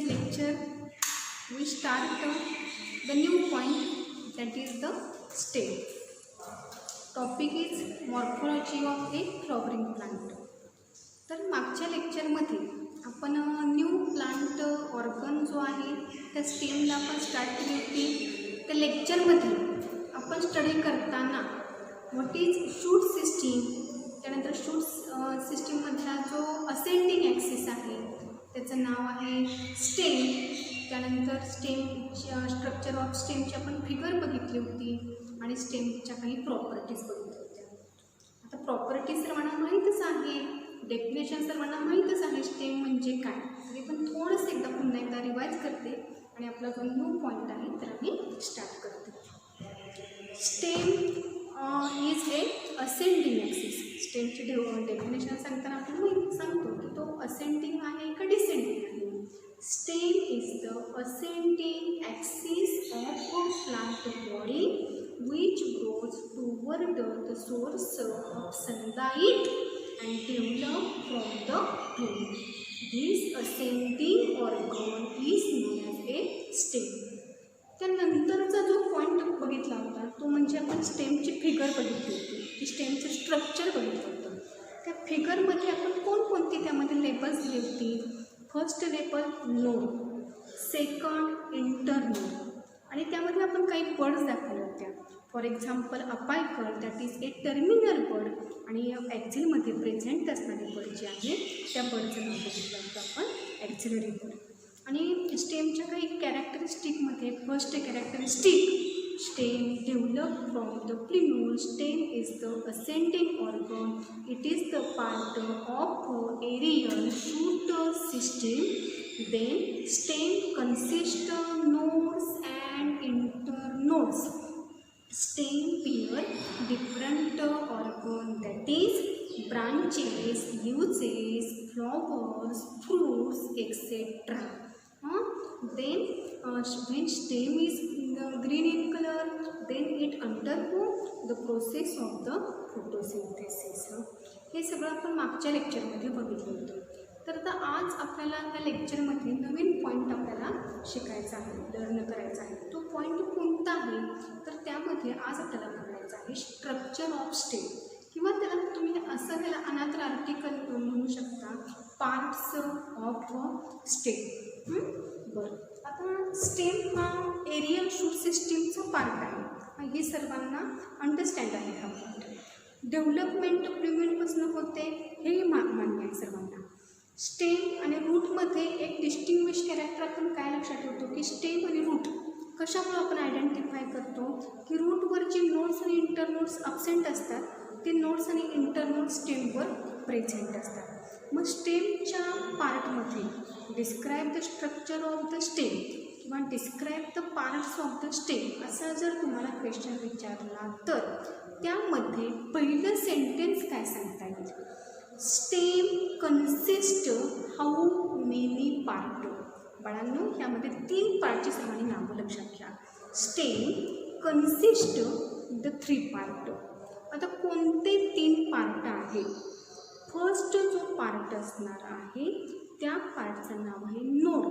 lecture we start the new point, that is the stem. Topic is morphology of a flowering plant. तर मागच्या लेक्चरमध्ये आपण new plant organ जो आहे त्या स्टेमला आपण स्टार्ट केली होती. त्या लेक्चरमध्ये आपण स्टडी करताना व्हॉट इज शूट सिस्टीम, त्यानंतर शूट सिस्टीममधला जो असेंडिंग ॲक्सिस आहे त्याचं नाव आहे स्टेम. त्यानंतर स्टेमच्या स्ट्रक्चर ऑफ स्टेमची आपण फिगर बघितली होती आणि स्टेमच्या काही प्रॉपर्टीज बघितल्या होत्या. आता प्रॉपर्टीज सर्वांना माहीतच आहे, डेफिनेशन सर्वांना माहीतच आहे स्टेम म्हणजे काय. तरी पण थोडंसं एकदा पुन्हा एकदा रिवाईज करते आणि आपला जो न्यू पॉईंट आहे तर आम्ही स्टार्ट करते. Stem is a ascending axis. स्टेमची डेफिनेशन सांगताना आपण सांगतो की तो असेंडिंग आहे का डिसेंडिंग आहे. Stem is the ascending axis of a plant body which grows toward the source of sunlight and develop from the plant. This ascending organ is known as a stem. त्यानंतरचा जो point बघितला होता तो म्हणजे आपण स्टेमची figure बघितली होती, की स्टेमचं स्ट्रक्चर बघितलं होतं. त्या फिगरमध्ये आपण कोणकोणती त्यामध्ये लेबल्स दिली होती. First label node, second internode, आणि त्यामध्ये आपण काही बर्ड्स दाखवल्या होत्या. फॉर एक्झाम्पल अपायकर, that is a terminal bud, आणि ॲक्झिलमध्ये प्रेझेंट असणारे बर्ड जे आहे त्या बर्डचं नाव बघितलं होतं आपण ॲक्झिलरी बर्ड. आणि स्टेमच्या काही कॅरेक्टरिस्टिकमध्ये first characteristic, stem develop from the plumule. Stem is the ascending organ. It is the part of aerial shoot system. Then stem consist nodes and internodes. Stem bear different organ, that is branches, uses, flowers, fruits, etc. Then when stem is green in color, then it undergo the process of the photosynthesis. हे सगळं आपण मागच्या लेक्चरमध्ये बघितलं होतं. तर आता आज आपल्याला त्या लेक्चरमध्ये नवीन पॉईंट आपल्याला शिकायचा आहे, लर्न करायचा आहे. तो पॉईंट कोणता आहे तर त्यामध्ये आज आपल्याला बघायचं आहे स्ट्रक्चर ऑफ स्टेम, किंवा त्याला तुम्ही असं त्याला अनादर आर्टिकल म्हणू शकता, पार्ट्स ऑफ स्टेम. बरं, आता स्टेम हा एरियल शूट सिस्टीमचा पार्ट आहे, हे सर्वांना अंडरस्टँड आहे. हा पार्ट डेव्हलपमेंट प्रिव्हेंटपासून होते हे मान्य आहे सर्वांना. स्टेम आणि रूटमध्ये एक डिस्टिंग्विश कॅरेक्टर आपण काय लक्षात ठेवतो की स्टेम आणि रूट कशामुळे आपण आयडेंटिफाय करतो की रूटवर जे नोड्स आणि इंटरनोड्स अब्सेंट असतात ते नोड्स आणि इंटरनोड्स स्टेमवर प्रेझेंट असतात. मग स्टेमच्या पार्टमध्ये describe the structure of the stem किंवा describe the parts of the stem असा जर तुम्हाला क्वेश्चन विचारला तर त्यामध्ये पहिलं सेंटेन्स काय सांगता येईल. Stem consist how many part. बाळांनो, यामध्ये 3 पार्टची सर्वांनी नावं लक्षात घ्या. Stem consist the 3 part. आता कोणते 3 पार्ट आहेत. फर्स्ट जो पार्ट असणार आहे त्या पार्टचं नाव आहे नोड.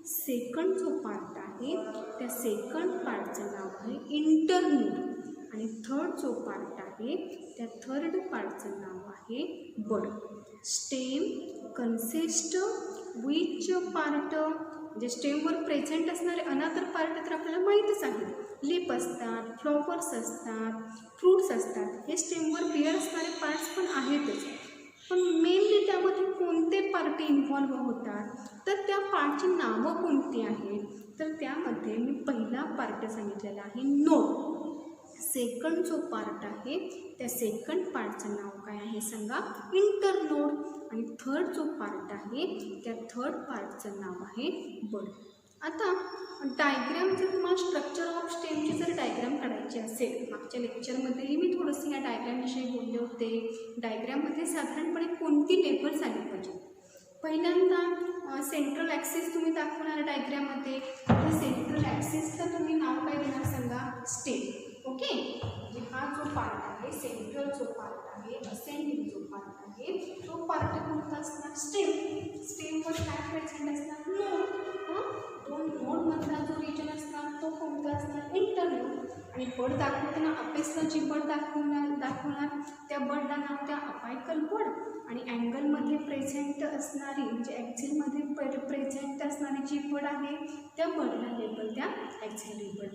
सेकंड जो पार्ट आहे त्या सेकंड पार्टचं नाव आहे इंटरनोड. आणि थर्ड जो पार्ट आहे त्या थर्ड पार्टचं नाव आहे बड. स्टेम कन्सिस्ट विच पार्ट, जे स्टेमवर प्रेझेंट असणारे अनादर पार्ट तर आपल्याला माहीतच आहे. लिप असतात, फ्लॉवर्स असतात, फ्रूट्स असतात, हे स्टेमवर बिअर असणारे पार्ट्स पण आहेतच. पण मेनली त्यामध्ये कोणते पार्ट इन्व्हॉल्व होतात तर त्या पार्टची नावं कोणती आहेत तर त्यामध्ये मी पहिला पार्ट सांगितलेला आहे नोड. सेकंड जो पार्ट आहे त्या सेकंड पार्टचं नाव काय आहे सांगा, इंटरनोड. आणि थर्ड जो पार्ट आहे त्या थर्ड पार्टचं नाव आहे बड. आता डायग्रॅम जर तुम्हाला स्ट्रक्चर ऑफ स्टेमची जर डायग्रॅम काढायची असेल, मागच्या लेक्चरमध्येही मी थोडंसं या डायग्रॅमविषयी बोलले होते. डायग्रॅममध्ये साधारणपणे कोणती लेबल्स आली पाहिजे. पहिल्यांदा सेंट्रल ॲक्सिस तुम्ही दाखवणार डायग्रॅममध्ये, त्या सेंट्रल ॲक्सिसला तुम्ही नाव काय देणार सांगा, स्टेम. ओके, म्हणजे हा जो पार्ट आहे सेंट्रल जो पार्ट आहे असेंडिंग जो पार्ट आहे तो पार्ट कोणता असणार स्टेम. स्टेमवर काय प्रेझेंट असणार नोड. तो नोडमधला जो रिजन असणार तो कोणता असणार, इंटरनोड. आणि बड दाखवताना अपेक्सला जी बड दाखवणार त्या बडला नाव त्या अपायकल बड. आणि अँगलमध्ये प्रेझेंट असणारी म्हणजे ॲक्झिलमध्ये प्रेझेंट असणारी जी बड आहे त्या बडला लेबल त्या ॲक्झिलरी बड.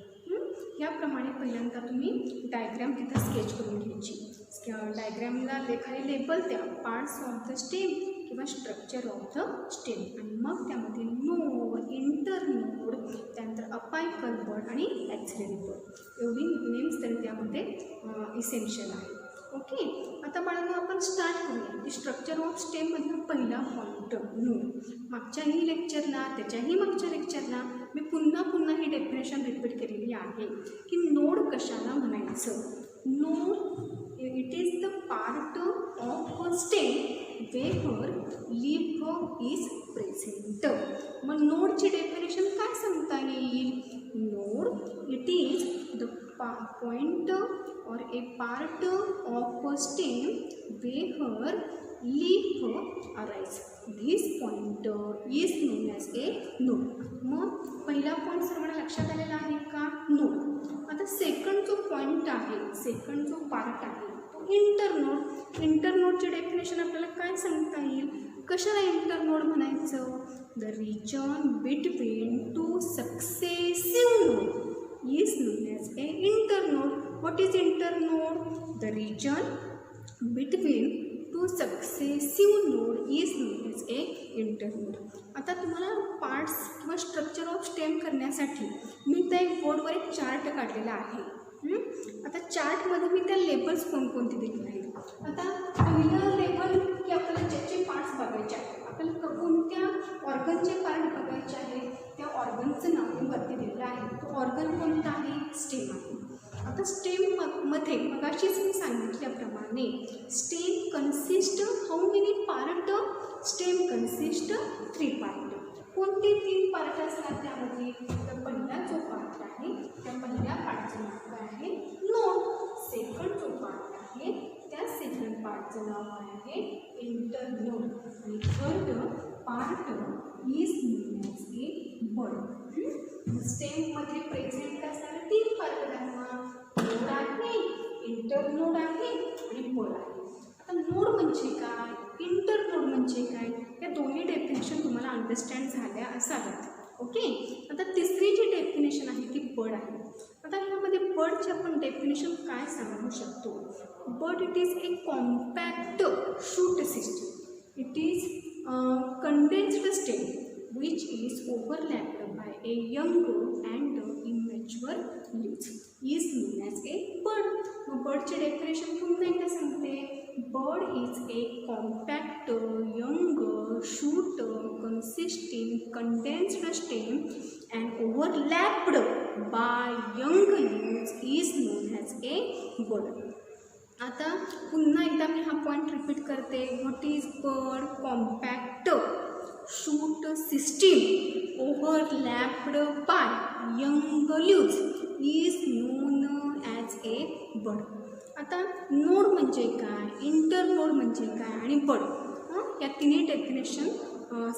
याप्रमाणे पहिल्यांदा तुम्ही डायग्रॅम तिथं स्केच करून घ्यायची. डायग्रॅमला खाली लेबल त्या पार्ट्स ऑफ द स्टेम किंवा स्ट्रक्चर ऑफ द स्टेम. आणि मग त्यामध्ये नोड, इंटरनोड, त्यानंतर अपायकल बड आणि ॲक्झिलरी बड एवढी नेम्स तरी त्यामध्ये इसेन्शियल आहे. ओके. आता बाळांनो आपण स्टार्ट करूया की स्ट्रक्चर ऑफ स्टेममधला पहिला पॉईंट नोड. मागच्याही लेक्चरला त्याच्याही मागच्या लेक्चरला मी पुन्हा ही डेफिनेशन रिपीट केलेली आहे की नोड कशाला म्हणायचं. Node it is the part of a stem where leaf is present. मग नोडची डेफिनेशन काय सांगता येईल. Node it is the point or a part of a stem where leaf arise. This point is known as a node. मग पहिला point सर्वांना लक्षात आलेला आहे का, नोड. आता सेकंड जो पॉईंट आहे, सेकंड जो पार्ट आहे तो इंटरनोड. इंटरनोडचे डेफिनेशन आपल्याला काय सांगता येईल, कशाला इंटरनोड म्हणायचं. The region between two successive node is known as a internode. What is internode? The region between two successive node is known as a internode. आता तुम्हाला पार्ट्स किंवा स्ट्रक्चर ऑफ स्टेम करण्यासाठी मी त्या एक बोर्डवर एक चार्ट काढलेला आहे. आता चार्टमध्ये मी त्या लेबल्स कोणकोणते दिलेले आहेत. आता पहिलं लेबल की आपल्याला ज्याचे पार्ट्स बघायचे आहेत, आपल्याला कोणत्या ऑर्गनचे पार्ट बघायचे आहे त्या ऑर्गनचं नाव मी वरती दिलेलं आहे. तो ऑर्गन कोणता आहे, स्टेम आहे. आता स्टेममध्ये मगाशीच मी सांगितल्याप्रमाणे stem consist how many part. Stem consist 3 part. कोणते 3 पार्ट असतात त्यामध्ये, तर पहिला जो पार्ट आहे त्या पहिल्या पार्टचं नाव काय आहे, नोड. सेकंड जो पार्ट आहे त्या सेकंड पार्टचं नाव काय आहे, इंटरनोड. आणि third part is known as a bud. स्टेममध्ये प्रेझेंट असणारे 3 पार्ट दाखवा, नोड आहे, इंटरनोड आहे आणि बड आहे. आता नोड म्हणजे काय, इंटरनोड म्हणजे काय, या दोन्ही डेफिनेशन तुम्हाला अंडरस्टँड झाल्या असाव्यात. ओके. आता तिसरी जी डेफिनेशन आहे ती बड आहे. आता ह्यामध्ये बडची आपण डेफिनेशन काय सांगू शकतो. Bud it is a compact shoot system. It is condensed stem which is overlapped by a young and immature leaves is known as a bud. मग बर्डचे डेफिनेशन पुन्हा एकदा सांगते. Bird is a compact young shoot consisting condensed stem and overlapped by young leaves is known as a bud. आता पुन्हा एकदा मी हा point repeat करते. What is bud, compact shoot system overlapped by young leaves is known as a bud. आता node म्हणजे काय, internode म्हणजे काय आणि बड, या तिन्ही डेफिनेशन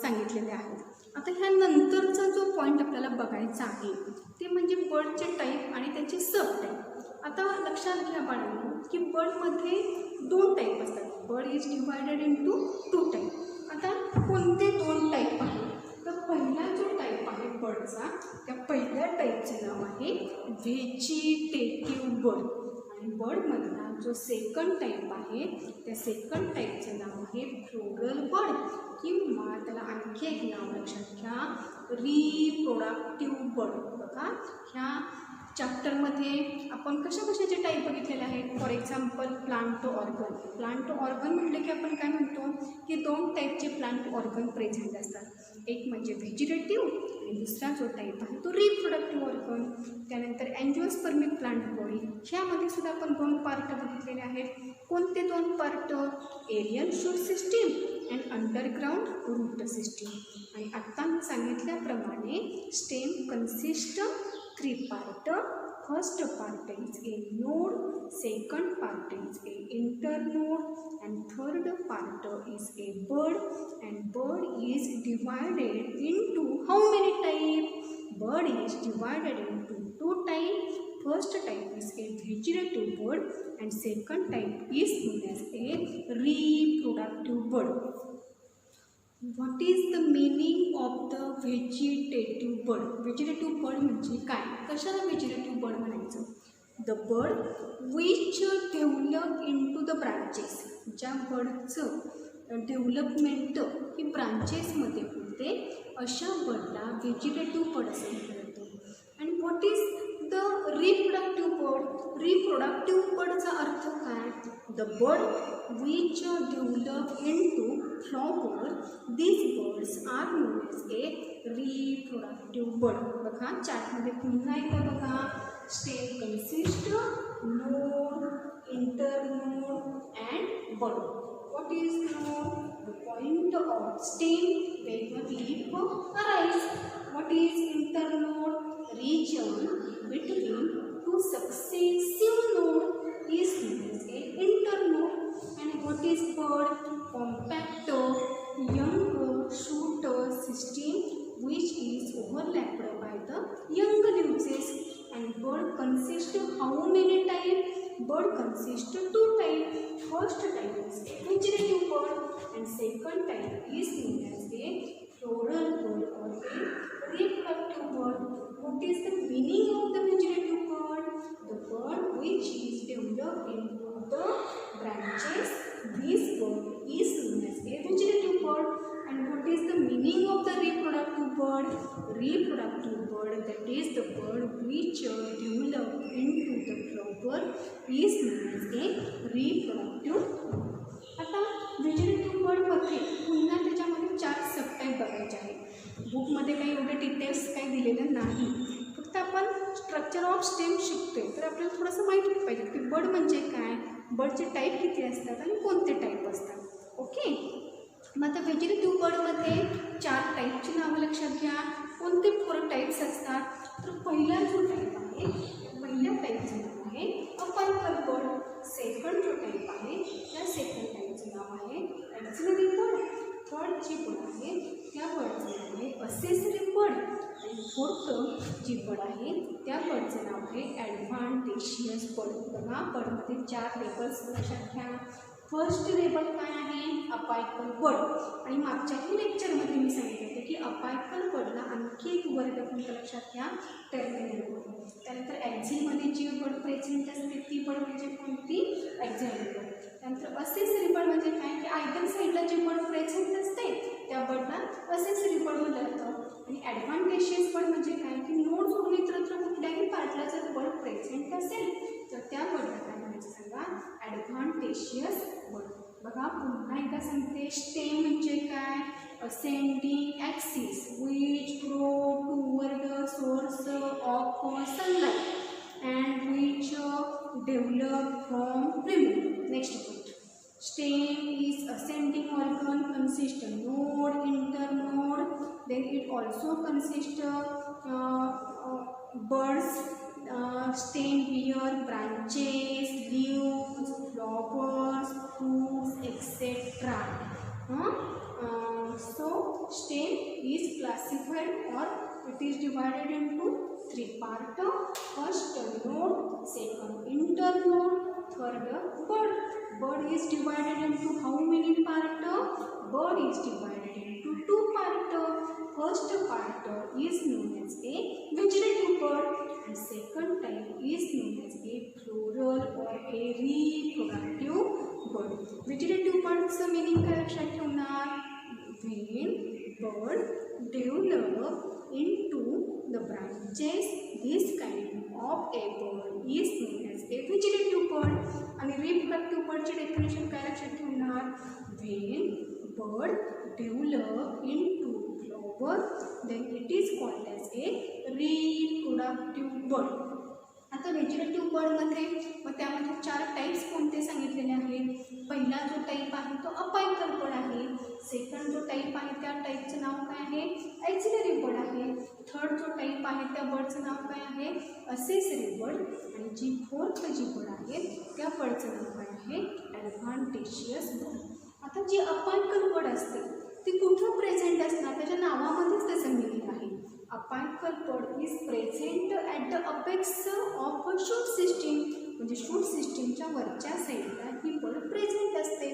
सांगितलेले आहेत. आता ह्यानंतरचा जो पॉईंट आपल्याला बघायचा आहे ते म्हणजे बर्डचे टाईप आणि त्याचे सब टाईप. आता लक्षात घ्या बाळांनो की बर्डमध्ये 2 टाईप असतात. Bird is divided into 2 type. आता कोणते 2 टाईप आहेत, तर पहिला जो टाईप आहे बर्डचा त्या पहिल्या टाईपचे नाव आहे व्हेजिटेटिव्ह बर्ड. आणि बर्डमधला जो सेकंड टाईप आहे त्या सेकंड टाईपचे नाव आहे फ्लोरल बर्ड, किंवा त्याला आणखी एक नाव लक्षात घ्या, रिप्रोडक्टिव्ह बर्ड. बघा ह्या चॅप्टरमध्ये आपण कशाचे टाईप बघितलेले आहेत. For example plant organ. Plant organ म्हटलं की आपण काय म्हणतो की 2 टाईपचे प्लांट ऑर्गन प्रेझेंट असतात. एक म्हणजे व्हेजिटेटिव्ह आणि दुसरा जो टाईप आहे तो रिप्रोडक्टिव्ह ऑर्गन. त्यानंतर अँजिओस्पर्मिक प्लांट बॉडी, ह्यामध्ये सुद्धा आपण 2 पार्ट बघितलेले आहेत. कोणते 2 part, aerial shoot system and underground root system. आणि आत्ता मी सांगितल्याप्रमाणे stem consist 3 part. First part is a node, second part is a internode, and third part is a bud. And bud is divided into how many types? bird is divided into two types. First type is a vegetative bird and second type is known as a reproductive bird. What is the meaning of the vegetative bird? Vegetative bird म्हणजे काय? कशाला vegetative bird म्हणायचं? The bird which develop into the branches. ज्या बर्डचं development ही ब्रांचेसमध्ये होते अशा बर्डला vegetative bird असं म्हटलं जातं. आणि what is the reproductive bird? Reproductive बर्डचा अर्थ काय? The bird which develop into flower, these birds are known as a reproductive bird. बघा चार्टमध्ये पुन्हा एकदा बघा. Stem consist node, internode and bird. What is node? The point of stem where the leaf arise. What is internode? Region between two successive nodes is known as a internode. And what is bird? Compact, young shoot system which is overlapped by the young leaves. And bird consists of how many types? Bird consists of two types. First type is a vegetative bird and second type is known as a floral bird or a reproductive bird. What is the meaning of the vegetative bird? The bird which is developed into the branches. This bird is known as a vegetative bird. And what is the meaning of the reproductive bird? Reproductive bird, that is the bird which develop into the flower is known as a reproductive bird. आता vegetative बर्डमध्ये पुन्हा त्याच्यामध्ये 4 सबटाईप बघायचे आहेत. बुकमध्ये काही एवढे details काही दिलेलं नाही, फक्त आपण स्ट्रक्चर ऑफ स्टेम शिकतोय तर आपल्याला थोडंसं माहिती पाहिजे की बर्ड म्हणजे काय, बर्डचे टाईप किती असतात आणि कोणते टाईप असतात. ओके, मग आता व्हेजिटेटिव्ह बर्डमध्ये 4 टाईपची नावं लक्षात घ्या. कोणते 4 टाईप्स असतात? तर पहिला जो टाईप आहे, पहिल्या टाईपचं नाव आहे अपायकल बर्ड. सेकंड जो टाईप आहे त्या सेकंड टाईपचं नाव आहे ॲक्सिलरी बर्ड. थर्ड जी बर्ड आहे त्या बर्डचं नाव आहे असेसरी बर्ड. आणि फोर्थ जी बर्ड आहे त्या बर्डचं नाव आहे ॲडव्हान्टेशियस बर्ड. बघा, बर्डमध्ये 4 लेबल्स लक्षात घ्या. फर्स्ट लेबल काय आहे? Apical bird. आणि मागच्याही लेक्चरमध्ये मी सांगितले होते की अपायकल बर्डला आणखी एक वर्ग तुमच्या लक्षात घ्या, टर्मिनल बर्ड. त्यानंतर ॲक्झिलमध्ये जी बर्ड प्रेझेंट असते ती बर्ड म्हणजे कोणती? Auxiliary bird. त्यानंतर असेसरी बर्ड म्हणजे काय की आयदर साईडला जी बर्ड प्रेझेंट असते त्या बर्डला असेसरी बर्ड म्हटलं जातं. आणि ॲडव्हान्टेशियस बर्ड म्हणजे काय की नोड सोडून इतरत्र कुठल्याही पार्टला जर बर्ड प्रेझेंट असेल तर त्या बर्डला काय म्हणायचं सांगा? Adventitious bird. बघा पुन्हा एकदा सांगते, स्टेम म्हणजे काय? Ascending axis which grow toward the source of sunlight and which develop from plumule. Next point, stem is ascending organ consists node, internode, then it also consists birds. Stem bear branches, leaves, flowers, fruits, etc. So stem is classified or it is divided into 3 parts. First node, second internode, third bud. Bud is divided into how many parts? Bud is divided into 2 parts. First part is known as a vegetative bud and second type is known as a floral or a reproductive bud. Vegetative bud's meaning काय लक्षात ठेवणार? When bud develop into the branches, this kind of a bird is known as a vegetative bird. आणि reproductive birdची definition काय लक्षात ठेवणार? When bird develop into flower, then it is called as a reproductive bird. आता vegetative बर्डमध्ये मग त्यामध्ये 4 types कोणते सांगितलेले आहेत? पहिला जो टाईप आहे तो अपायकल बर्ड आहे. सेकंड जो टाईप आहे त्या टाईपचं नाव काय आहे? ॲक्सिलरी बर्ड आहे. थर्ड जो टाईप आहे त्या बर्डचं नाव काय आहे? Accessory bird. आणि जी फोर्थ जी बर्ड आहे त्या बर्डचं नाव काय आहे? Adventitious bird. आता जी अपायकल बर्ड असते ती कुठं प्रेझेंट असणार? त्याच्या नावामध्येच त्याचं मिनिंग आहे. Apical bird is present at the apex of shoot system, म्हणजे शूट सिस्टीमच्या वरच्या साईडला ही बर्ड प्रेझेंट असते,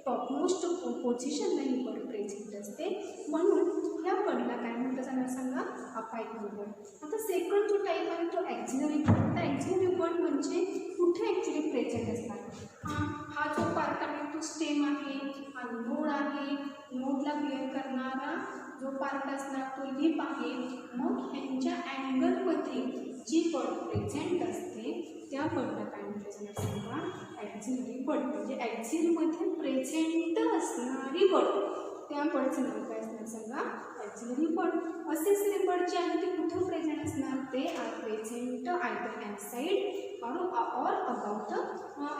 टॉपमोस्ट पोझिशनला ही बर्ड प्रेझेंट असते, म्हणून ह्या बर्डला काय म्हटलं जाणार सांगा, अपायकल बर्ड. आता सेकंड जो टाईप आहे तो ॲक्झिलरी बर्ड. आता ॲक्झिलरी बर्ड म्हणजे कुठे ॲक्च्युली प्रेझेंट असतात, हा जो पार्ट आहे तो स्टेम आहे, हा नोड आहे, नोडला बिअर करणारा जो पार्ट असणार तो लिप आहे. मग ह्यांच्या अँगलमध्ये जी बर्ड प्रेझेंट असते त्या बर्डला काय म्हटलं जाणार सांगा, ॲक्झिलरी बर्ड. म्हणजे ॲक्झिलमध्ये प्रेझेंट असणारी बर्ड, त्या बर्डचं नाव काय असणार सांगा, ॲक्झिलरी बर्ड. असेसरी बर्ड जे आहे ते कुठं प्रेझेंट असणार, ते are present either inside or about the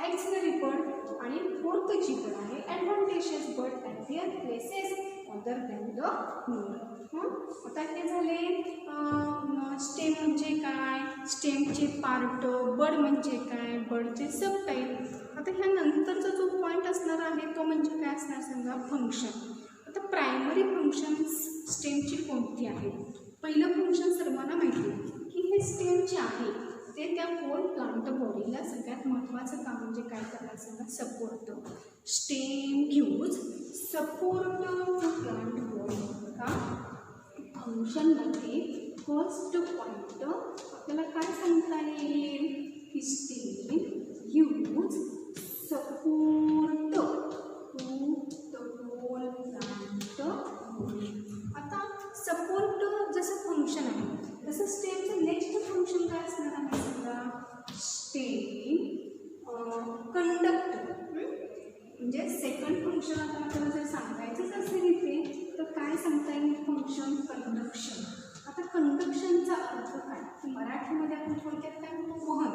axillary bird. आणि फोर्थ जी बर्ड आहे adventitious bird at their places other than the node. आता हे झाले स्टेम म्हणजे काय, स्टेमचे पार्ट, बर्ड म्हणजे काय, बर्डचे सब टाईप. आता ह्यानंतरचा जो पॉईंट असणार आहे तो म्हणजे काय असणार सांगा, फंक्शन. आता प्रायमरी फंक्शन्स स्टेमची कोणती आहेत, पहिलं फंक्शन सर्वांना माहिती आहे की हे स्टेम जे आहे ते त्या होल प्लांट बॉडीला सगळ्यात महत्त्वाचं काम म्हणजे काय करणार सांगा, support. Stem gives support to plant body. का फंक्शनमध्ये फर्स्ट पॉईंट आपल्याला काय सांगता येईल की stem gives support to the whole plant body. आता सपोर्ट जसं फंक्शन आहे तसं स्टेमचं नेक्स्ट फंक्शन काय असणार आहे सांगा, स्टेम कंडक्ट. म्हणजे सेकंड फंक्शन आता आपल्याला जर सांगायचंच असेल इथे तर काय सांगता येईल, फंक्शन कंडक्शन. आता कंडक्शनचा अर्थ काय, मराठीमध्ये आपण थोडक्यात काय म्हणतो, वहन.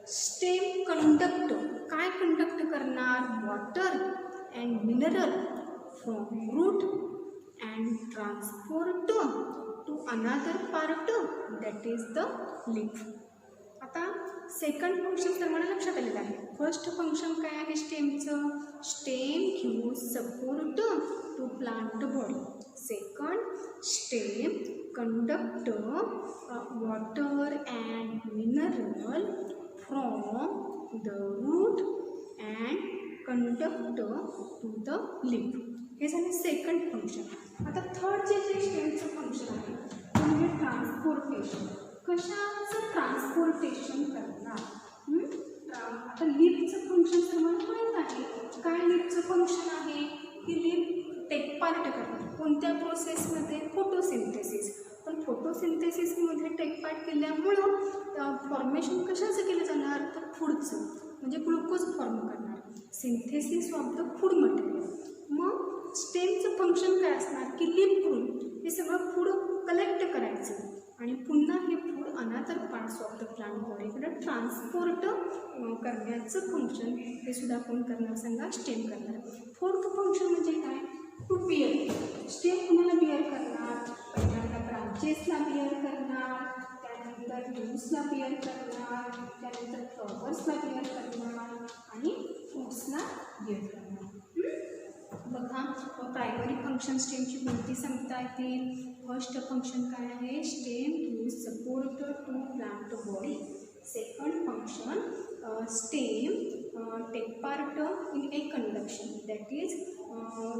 स्टेम कंडक्ट काय कंडक्ट करणार, water and mineral from root and transport to another part that is the leaf. आता सेकंड फंक्शन सर्वांना लक्षात आलेलं आहे. फर्स्ट फंक्शन काय आहे स्टेमचं, stem gives support to plant body. Second, stem conduct water and mineral from the root and conduct to the leaf. हे झाले सेकंड फंक्शन. आता थर्ड जे स्टेमचं फंक्शन आहे ते म्हणजे ट्रान्सपोर्टेशन. कशाचं ट्रान्सपोर्टेशन करणार, आता लिफ्टचं फंक्शन सर्वांना माहीत आहे. काय लिफ्टचं फंक्शन आहे की लिफ्ट टेक पार्ट करणार कोणत्या प्रोसेसमध्ये, फोटोसिंथेसिस. पण फोटोसिंथेसिसमध्ये टेक पार्ट केल्यामुळं फॉर्मेशन कशाचं केलं जाणार तर फूडचं, म्हणजे ग्लुकोज फॉर्म करणार, synthesis of the food material. मग स्टेमचं फंक्शन काय असणार की लिफ्टकडून हे सगळं फूड कलेक्ट करायचं आणि पुन्हा हे food another parts of the plant बॉडीकडे ट्रान्सपोर्ट करण्याचं फंक्शन हे सुद्धा कोण करणार सांगा, स्टेम करणार. फोर्थ फंक्शन म्हणजे काय, टू बिअर. स्टेम कुणाला बिअर करणार, पहिल्यांदा ब्रांचेसला बिअर करणार, त्यानंतर लीव्सला बिअर करणार, त्यानंतर फ्लॉवर्सला बिअर करणार आणि फ्रूट्सला बिअर करणार. बघा प्रायमरी फंक्शन स्टेमची कोणती सांगता येतील. फर्स्ट फंक्शन काय आहे, stem gives support to plant body. Second function stem take part in a conduction, that is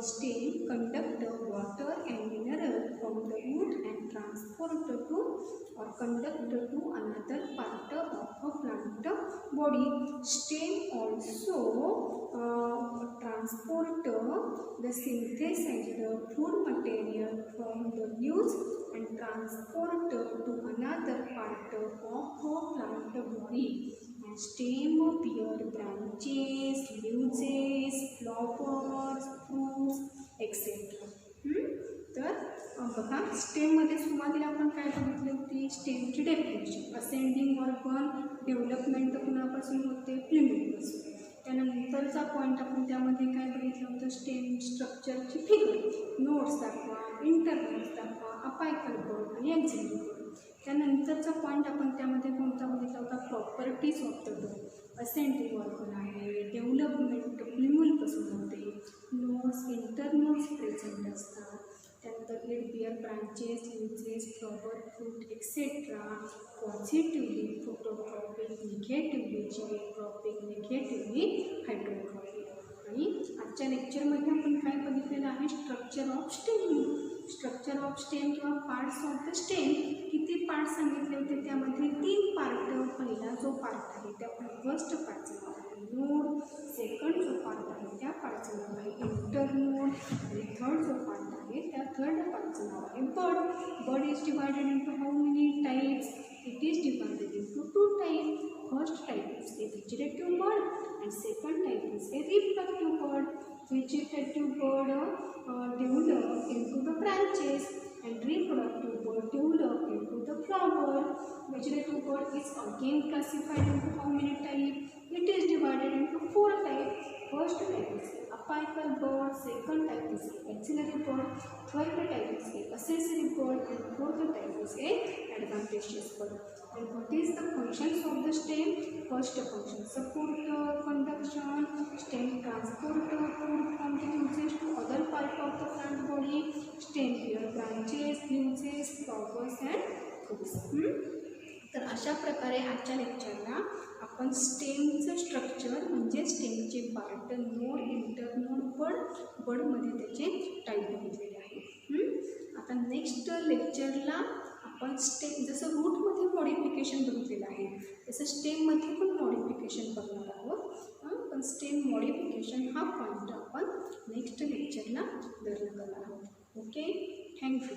stem conduct water and mineral from the root and transport to or conduct to another part of a plant body. Stem also transport the synthesized food material from the leaves and transport to another part of a plant body. And stem bear branches, leaves, flowers, fruits, etc. तर बघा स्टेममध्ये सुरुवातीला आपण काय बघितली होती, स्टेमची definition. Ascending organ development कुणापासून होते, फ्लिमेटपासून. त्यानंतरचा पॉईंट आपण त्यामध्ये काय बघितलं होतं, स्टेम स्ट्रक्चरची फिगर, नोड्स दाखवा, इंटरनोड्स दाखवा, अपायकल बर्ड आणि ॲक्झिलरी बर्ड. त्यानंतरचा पॉईंट आपण त्यामध्ये कोणता बघितला होता, properties of the door. Ascending organ आहे, डेव्हलपमेंट फ्लिम्यूलपासून होते, नोड्स इंटरनोड्स प्रेझेंट असतात. त्यानंतर it bear branches, leaves, flower, fruit etcetera. Positively phototropic, negatively geotropic, negatively hydrotropic. आणि आजच्या लेक्चरमध्ये आपण काय बघितलेलं आहे, structure of stem. Structure of stem किंवा पार्ट्स ऑफ द स्टेम. किती पार्ट सांगितले होते, त्यामध्ये 3 पार्ट. पहिला जो पार्ट आहे त्या फर्स्ट पार्टचं नाव आहे नोड. सेकंड जो पार्ट आहे त्या पार्टचं नाव आहे इंटरनोड. आणि थर्ड जो पार्ट आहे त्या थर्ड पार्टचं नाव आहे bud. Bud is divided into how many types. It is divided into 2 types. First type is a vegetative bird and second type is a reproductive bird. Vegetative bird develop into the branches and reproductive bird develop into the flower. Vegetative bird is again classified into how many types? It is divided into 4 types. First type is apical bird, second type is axillary bird, third type is accessory bird, and fourth type is a adventitious bird. And what is the functions of the stem? First function supporter, conduction, stem transporter, food from the leaves to other part of the plant body, stem bear branches, leaves, flowers and fruits. तर अशा प्रकारे आजच्या लेक्चरला आपण स्टेमचं structure म्हणजे स्टेमचे part, node, internode, बड, बडमध्ये त्याचे type बघितलेले आहेत. आता नेक्स्ट लेक्चरला आपण स्टेम जसं रूटमध्ये मॉडिफिकेशन बघितलेलं आहे तसं स्टेममध्ये पण मॉडिफिकेशन बघणार आहोत. पण स्टेम मॉडिफिकेशन हा पॉईंट आपण नेक्स्ट लेक्चरला लर्न करणार आहोत. Okay, thank you.